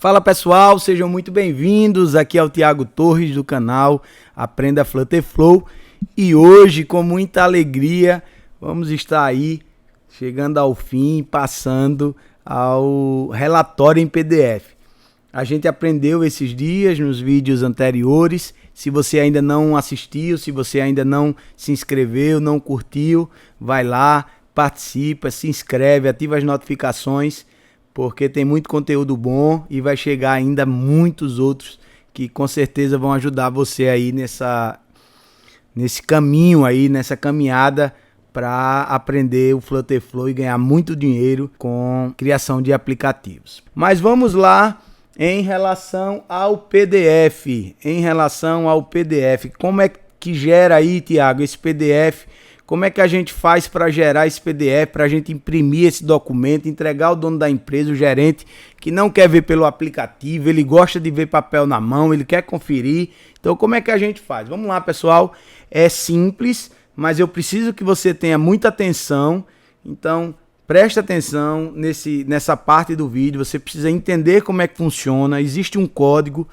Fala pessoal, sejam muito bem-vindos, aqui é o Thiago Torres do canal Aprenda Flutter Flow e hoje com muita alegria vamos estar aí chegando ao fim, passando ao relatório em PDF. A gente aprendeu esses dias nos vídeos anteriores, se você ainda não assistiu, se você ainda não se inscreveu, não curtiu, vai lá, participa, se inscreve, ativa as notificações, porque tem muito conteúdo bom e vai chegar ainda muitos outros que com certeza vão ajudar você aí nesse caminho aí, nessa caminhada para aprender o Flutter Flow e ganhar muito dinheiro com criação de aplicativos. Mas vamos lá em relação ao PDF. Como é que gera aí, Thiago, esse PDF? Como é que a gente faz para gerar esse PDF, para a gente imprimir esse documento, entregar ao dono da empresa, o gerente, que não quer ver pelo aplicativo, ele gosta de ver papel na mão, ele quer conferir. Então, como é que a gente faz? Vamos lá, pessoal. É simples, mas eu preciso que você tenha muita atenção. Então, preste atenção nessa parte do vídeo. Você precisa entender como é que funciona. Existe um código,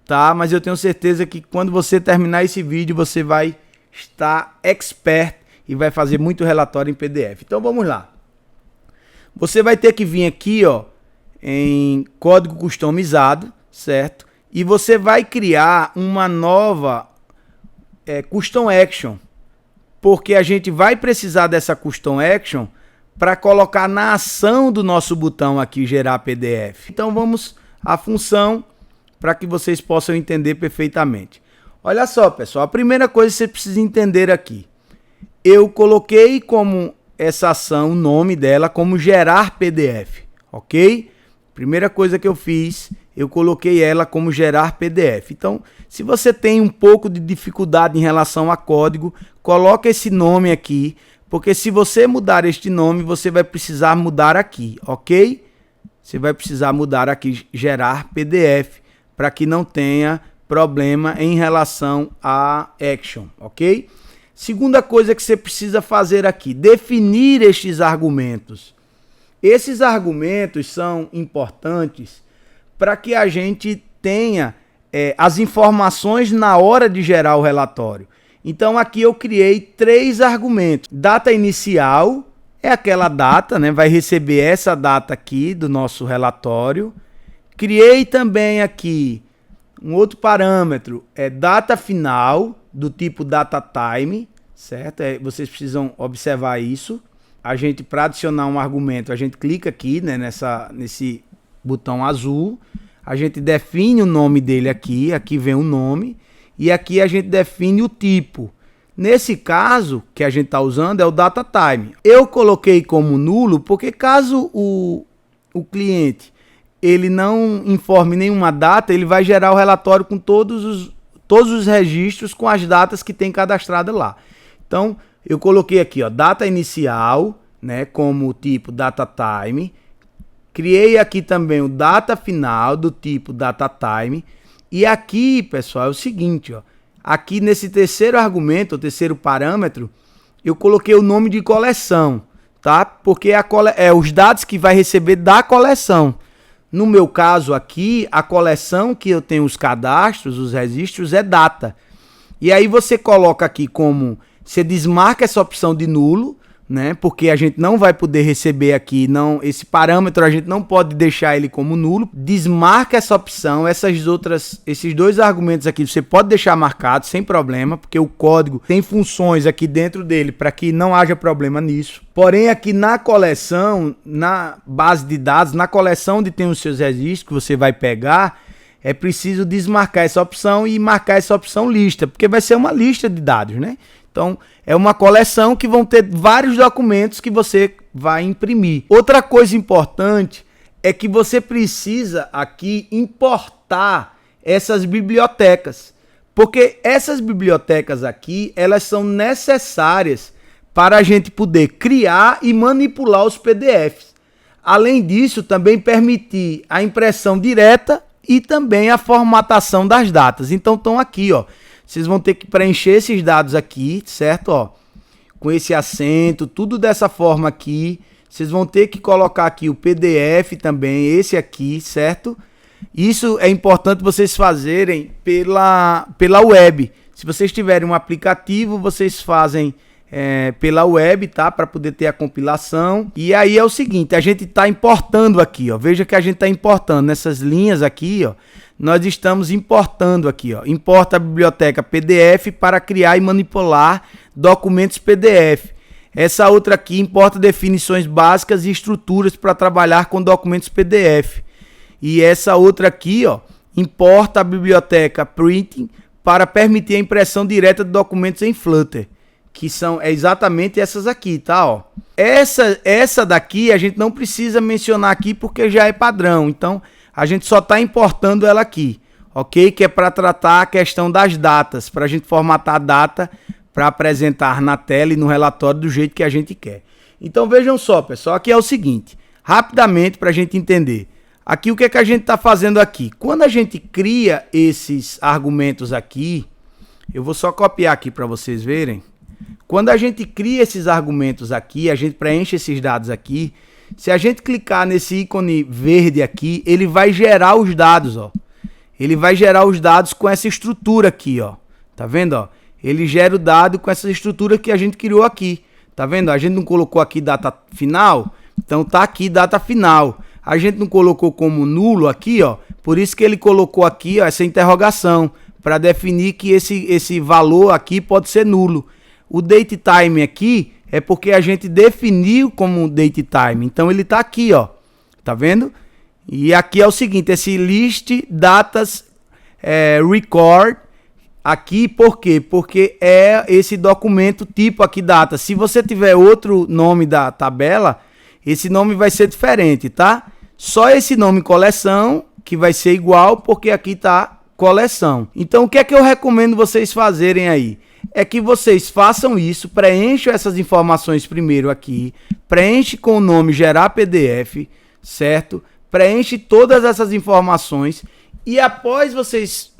tá? Mas eu tenho certeza que quando você terminar esse vídeo, você vai estar expert e vai fazer muito relatório em PDF. Então vamos lá. Você vai ter que vir aqui, ó, em código customizado, certo? E você vai criar uma nova custom action, porque a gente vai precisar dessa custom action para colocar na ação do nosso botão aqui gerar PDF. Então vamos à função para que vocês possam entender perfeitamente. Olha só, pessoal, a primeira coisa que você precisa entender aqui. Eu coloquei como essa ação, o nome dela, como gerar PDF, ok? Primeira coisa que eu fiz, eu coloquei ela como gerar PDF. Então, se você tem um pouco de dificuldade em relação a código, coloca esse nome aqui, porque se você mudar este nome, você vai precisar mudar aqui, ok? Você vai precisar mudar aqui, gerar PDF, para que não tenha problema em relação a action, ok? Segunda coisa que você precisa fazer aqui, definir estes argumentos. Esses argumentos são importantes para que a gente tenha as informações na hora de gerar o relatório. Então aqui eu criei 3 argumentos. Data inicial é aquela data, né? Vai receber essa data aqui do nosso relatório. Criei também aqui um outro parâmetro, data final, do tipo data time, certo? Vocês precisam observar isso. A gente, para adicionar um argumento, a gente clica aqui, né, nesse botão azul. A gente define o nome dele aqui vem o nome. E aqui a gente define o tipo. Nesse caso, que a gente está usando é o data time. Eu coloquei como nulo, porque caso o cliente ele não informe nenhuma data, ele vai gerar o relatório com todos os registros com as datas que tem cadastrada lá. Então, eu coloquei aqui, ó, data inicial, né, como tipo data time. Criei aqui também o data final do tipo data time. E aqui, pessoal, é o seguinte, ó, aqui nesse terceiro argumento, o terceiro parâmetro, eu coloquei o nome de coleção, tá? Porque os dados que vai receber da coleção. No meu caso aqui, a coleção que eu tenho os cadastros, os registros, é data. E aí você coloca aqui como, você desmarca essa opção de nulo, né? Porque a gente não vai poder receber aqui, esse parâmetro a gente não pode deixar ele como nulo. Desmarca essa opção, esses 2 argumentos aqui você pode deixar marcado sem problema, porque o código tem funções aqui dentro dele para que não haja problema nisso. Porém, aqui na coleção, na base de dados, na coleção onde tem os seus registros que você vai pegar, é preciso desmarcar essa opção e marcar essa opção lista, porque vai ser uma lista de dados, né? Então, é uma coleção que vão ter vários documentos que você vai imprimir. Outra coisa importante é que você precisa aqui importar essas bibliotecas, porque essas bibliotecas aqui, elas são necessárias para a gente poder criar e manipular os PDFs. Além disso, também permitir a impressão direta e também a formatação das datas. Então, estão aqui, ó. Vocês vão ter que preencher esses dados aqui, certo? Ó, com esse acento, tudo dessa forma aqui. Vocês vão ter que colocar aqui o PDF também, esse aqui, certo? Isso é importante vocês fazerem pela web. Se vocês tiverem um aplicativo, vocês fazem pela web, tá? Para poder ter a compilação. E aí é o seguinte, a gente está importando aqui, ó. Veja que a gente está importando nessas linhas aqui, ó. Nós estamos importando aqui, ó. Importa a biblioteca PDF para criar e manipular documentos PDF. Essa outra aqui importa definições básicas e estruturas para trabalhar com documentos PDF. E essa outra aqui, ó, importa a biblioteca Printing para permitir a impressão direta de documentos em Flutter, que são exatamente essas aqui, tá? Ó. Essa daqui a gente não precisa mencionar aqui porque já é padrão, então a gente só está importando ela aqui, ok? Que é para tratar a questão das datas, para a gente formatar a data para apresentar na tela e no relatório do jeito que a gente quer. Então vejam só, pessoal, aqui é o seguinte, rapidamente para a gente entender. Aqui o que é que a gente está fazendo aqui? Quando a gente cria esses argumentos aqui, eu vou só copiar aqui para vocês verem. Quando a gente cria esses argumentos aqui, a gente preenche esses dados aqui. Se a gente clicar nesse ícone verde aqui, ele vai gerar os dados, ó. Ele vai gerar os dados com essa estrutura aqui, ó. Tá vendo, ó? Ele gera o dado com essa estrutura que a gente criou aqui. Tá vendo? A gente não colocou aqui data final, então tá aqui data final. A gente não colocou como nulo aqui, ó. Por isso que ele colocou aqui, ó, essa interrogação para definir que esse valor aqui pode ser nulo. O date time aqui é porque a gente definiu como date time. Então ele tá aqui, ó. Tá vendo? E aqui é o seguinte, esse list datas record aqui, por quê? Porque é esse documento tipo aqui data. Se você tiver outro nome da tabela, esse nome vai ser diferente, tá? Só esse nome coleção que vai ser igual porque aqui tá coleção. Então o que é que eu recomendo vocês fazerem aí? É que vocês façam isso, preencham essas informações primeiro aqui, preenche com o nome gerar PDF, certo? Preenche todas essas informações e após vocês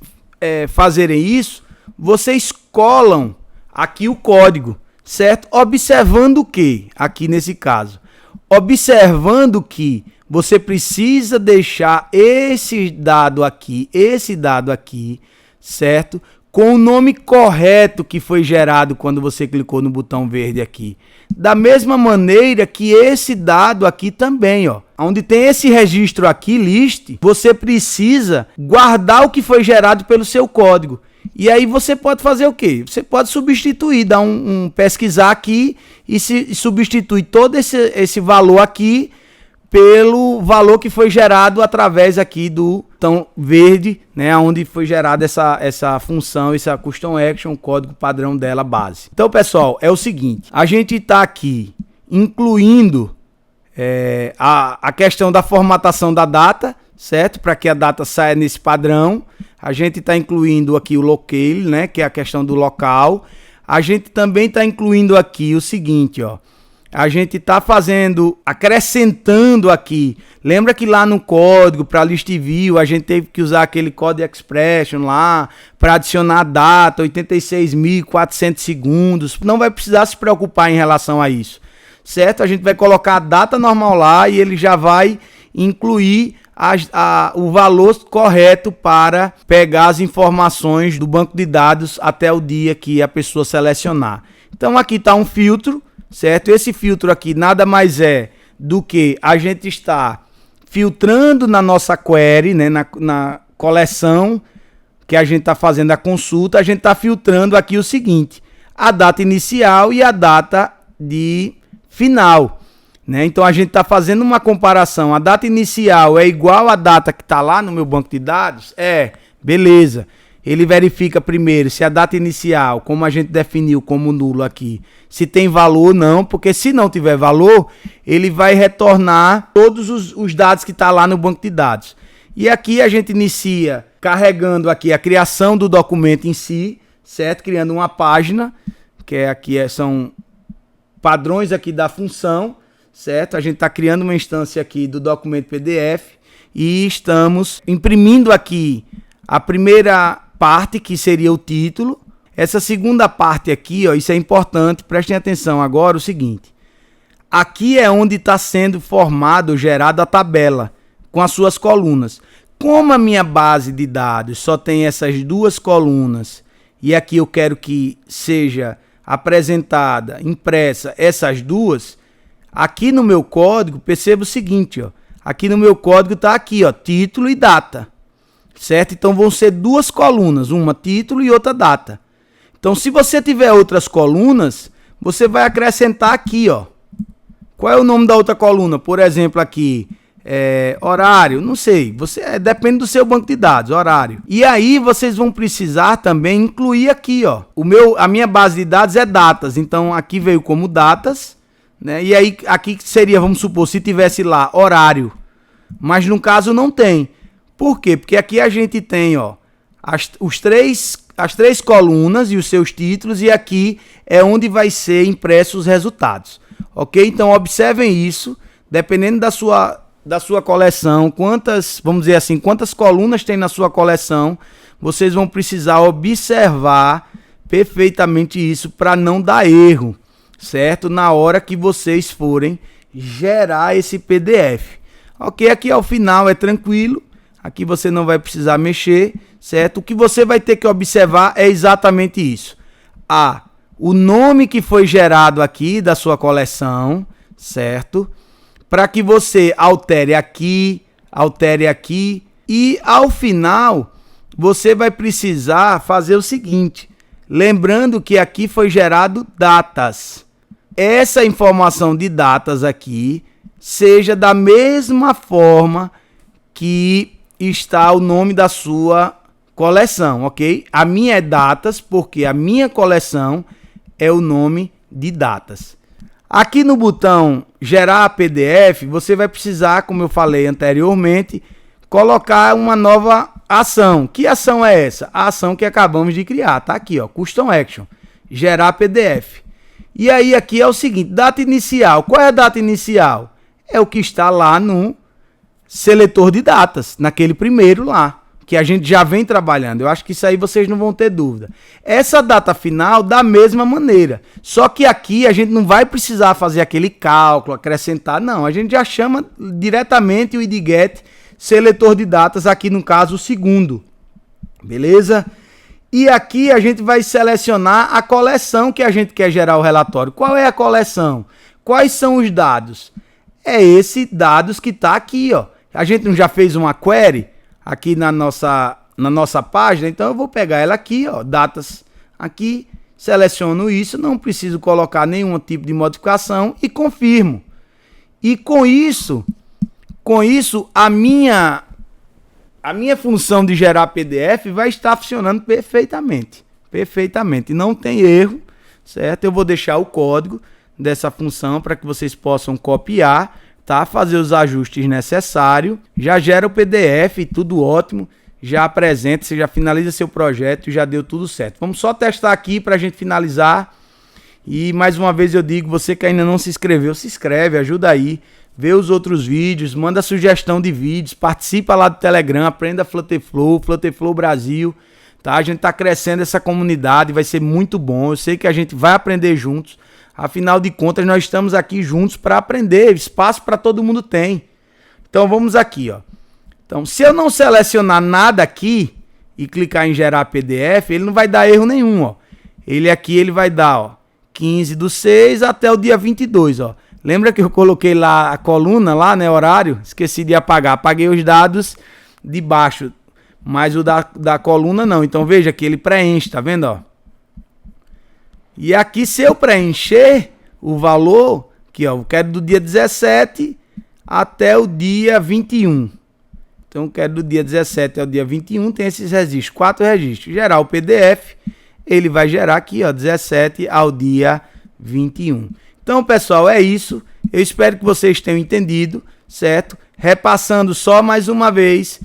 fazerem isso, vocês colam aqui o código, certo? Observando o que? Aqui nesse caso. Observando que você precisa deixar esse dado aqui, certo? Com o nome correto que foi gerado quando você clicou no botão verde aqui. Da mesma maneira que esse dado aqui também, ó. Onde tem esse registro aqui, list, você precisa guardar o que foi gerado pelo seu código. E aí você pode fazer o quê? Você pode substituir, dar um pesquisar aqui e substituir todo esse valor aqui pelo valor que foi gerado através aqui do botão verde, né, onde foi gerada essa função, essa custom action, o código padrão dela base. Então, pessoal, é o seguinte, a gente está aqui incluindo a questão da formatação da data, certo? Para que a data saia nesse padrão. A gente está incluindo aqui o locale, né, que é a questão do local. A gente também está incluindo aqui o seguinte, ó. A gente está acrescentando aqui. Lembra que lá no código, para list view, a gente teve que usar aquele code expression lá, para adicionar a data, 86.400 segundos. Não vai precisar se preocupar em relação a isso, certo? A gente vai colocar a data normal lá e ele já vai incluir o valor correto para pegar as informações do banco de dados até o dia que a pessoa selecionar. Então aqui está um filtro, certo? Esse filtro aqui nada mais é do que a gente está filtrando na nossa query, né, na coleção que a gente está fazendo a consulta, a gente está filtrando aqui o seguinte, a data inicial e a data de final, né? Então a gente está fazendo uma comparação, a data inicial é igual à data que está lá no meu banco de dados? Beleza. Ele verifica primeiro se a data inicial, como a gente definiu como nulo aqui, se tem valor ou não, porque se não tiver valor, ele vai retornar todos os dados que estão lá no banco de dados. E aqui a gente inicia carregando aqui a criação do documento em si, certo? Criando uma página, que são padrões aqui da função, certo? A gente está criando uma instância aqui do documento PDF e estamos imprimindo aqui a primeira parte, que seria o título. Essa segunda parte aqui, ó, isso é importante, prestem atenção agora o seguinte. Aqui é onde está sendo formado, gerada a tabela com as suas colunas. Como a minha base de dados só tem essas duas colunas e aqui eu quero que seja apresentada, impressa essas duas, aqui no meu código, perceba o seguinte, ó, aqui no meu código está aqui, ó, título e data, certo? Então vão ser duas colunas, uma título e outra data. Então se você tiver outras colunas, você vai acrescentar aqui, ó. Qual é o nome da outra coluna? Por exemplo, aqui, horário, não sei, depende do seu banco de dados, horário. E aí vocês vão precisar também incluir aqui, ó, a minha base de dados é datas, então aqui veio como datas, né? E aí aqui seria, vamos supor, se tivesse lá horário, mas no caso não tem. Por quê? Porque aqui a gente tem, ó, as três colunas e os seus títulos, e aqui é onde vai ser impresso os resultados. Ok? Então observem isso, dependendo da sua coleção, vamos dizer assim, quantas colunas tem na sua coleção, vocês vão precisar observar perfeitamente isso para não dar erro, certo? Na hora que vocês forem gerar esse PDF. Ok? Aqui ao final é tranquilo, aqui você não vai precisar mexer, certo? O que você vai ter que observar é exatamente isso. O nome que foi gerado aqui da sua coleção, certo? Para que você altere aqui e ao final você vai precisar fazer o seguinte, lembrando que aqui foi gerado datas. Essa informação de datas aqui seja da mesma forma que está o nome da sua coleção, ok? A minha é datas porque a minha coleção é o nome de datas. Aqui no botão gerar PDF, você vai precisar, como eu falei anteriormente, colocar uma nova ação. Que ação é essa? A ação que acabamos de criar, tá aqui, ó, Custom Action, gerar PDF. E aí aqui é o seguinte, data inicial. Qual é a data inicial? É o que está lá no seletor de datas, naquele primeiro lá, que a gente já vem trabalhando. Eu acho que isso aí vocês não vão ter dúvida. Essa data final, da mesma maneira. Só que aqui a gente não vai precisar fazer aquele cálculo, acrescentar, não. A gente já chama diretamente o idget seletor de datas, aqui no caso o segundo. Beleza? E aqui a gente vai selecionar a coleção que a gente quer gerar o relatório. Qual é a coleção? Quais são os dados? É esse dados que está aqui, ó. A gente não já fez uma query aqui na nossa página, então eu vou pegar ela aqui, ó, datas aqui, seleciono isso, não preciso colocar nenhum tipo de modificação e confirmo. E com isso a minha função de gerar PDF vai estar funcionando perfeitamente, não tem erro, certo? Eu vou deixar o código dessa função para que vocês possam copiar, tá? Fazer os ajustes necessários, já gera o PDF, tudo ótimo, já apresenta, você já finaliza seu projeto e já deu tudo certo. Vamos só testar aqui para a gente finalizar. E mais uma vez eu digo, você que ainda não se inscreveu, se inscreve, ajuda aí, vê os outros vídeos, manda sugestão de vídeos, participa lá do Telegram, aprenda Flutter Flow Brasil, tá? A gente tá crescendo essa comunidade, vai ser muito bom, eu sei que a gente vai aprender juntos. Afinal de contas, nós estamos aqui juntos para aprender, espaço para todo mundo tem. Então vamos aqui, ó. Então, se eu não selecionar nada aqui e clicar em gerar PDF, ele não vai dar erro nenhum, ó. Ele vai dar, ó, 15/6 até o dia 22, ó. Lembra que eu coloquei lá a coluna lá, né, horário? Esqueci de apagar, apaguei os dados de baixo, mas o da coluna não. Então veja que ele preenche, tá vendo, ó? E aqui, se eu preencher o valor, aqui, ó, eu quero do dia 17 até o dia 21. Então, eu quero do dia 17 ao dia 21, tem esses registros, 4 registros. Gerar o PDF, ele vai gerar aqui, ó, 17 ao dia 21. Então, pessoal, é isso. Eu espero que vocês tenham entendido, certo? Repassando só mais uma vez,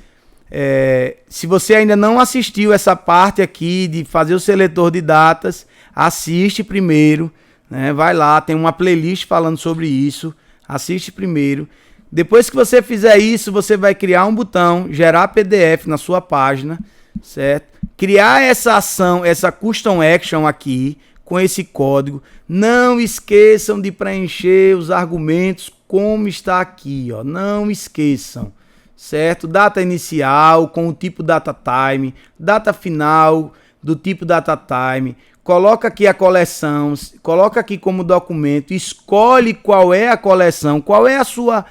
se você ainda não assistiu essa parte aqui de fazer o seletor de datas, assiste primeiro, né? Vai lá, tem uma playlist falando sobre isso, assiste primeiro. Depois que você fizer isso, você vai criar um botão, gerar PDF na sua página, certo? Criar essa ação, essa Custom Action aqui, com esse código. Não esqueçam de preencher os argumentos como está aqui, ó. Não esqueçam, certo? Data inicial com o tipo data time, data final do tipo data time. Coloca aqui a coleção, coloca aqui como documento, escolhe qual é a coleção, qual é a sua,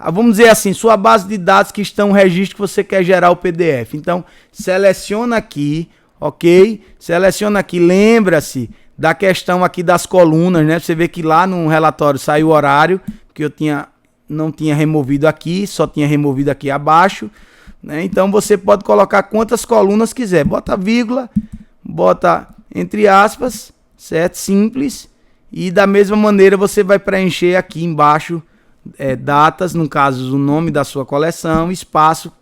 vamos dizer assim, sua base de dados que estão no registro que você quer gerar o PDF. Então, seleciona aqui, ok? Seleciona aqui, lembra-se da questão aqui das colunas, né? Você vê que lá no relatório saiu o horário, que eu não tinha removido aqui, só tinha removido aqui abaixo, né? Então, você pode colocar quantas colunas quiser, bota vírgula, bota entre aspas, certo? Simples. E da mesma maneira você vai preencher aqui embaixo datas, no caso o nome da sua coleção, espaço,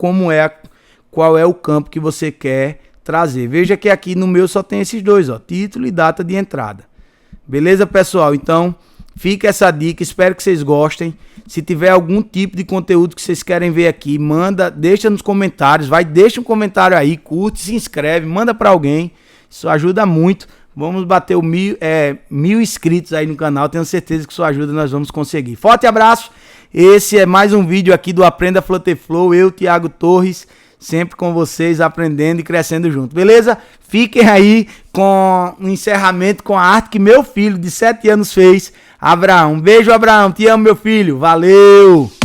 qual é o campo que você quer trazer. Veja que aqui no meu só tem esses dois, ó, título e data de entrada. Beleza, pessoal? Então, fica essa dica, espero que vocês gostem. Se tiver algum tipo de conteúdo que vocês querem ver aqui, deixa nos comentários, deixa um comentário aí, curte, se inscreve, manda para alguém. Isso ajuda muito. Vamos bater 1000 inscritos aí no canal. Tenho certeza que sua ajuda nós vamos conseguir. Forte abraço. Esse é mais um vídeo aqui do Aprenda Flutter Flow. Eu, Thiago Torres, sempre com vocês, aprendendo e crescendo junto. Beleza? Fiquem aí com o encerramento com a arte que meu filho de 7 anos fez. Abraão. Um beijo, Abraão. Te amo, meu filho. Valeu!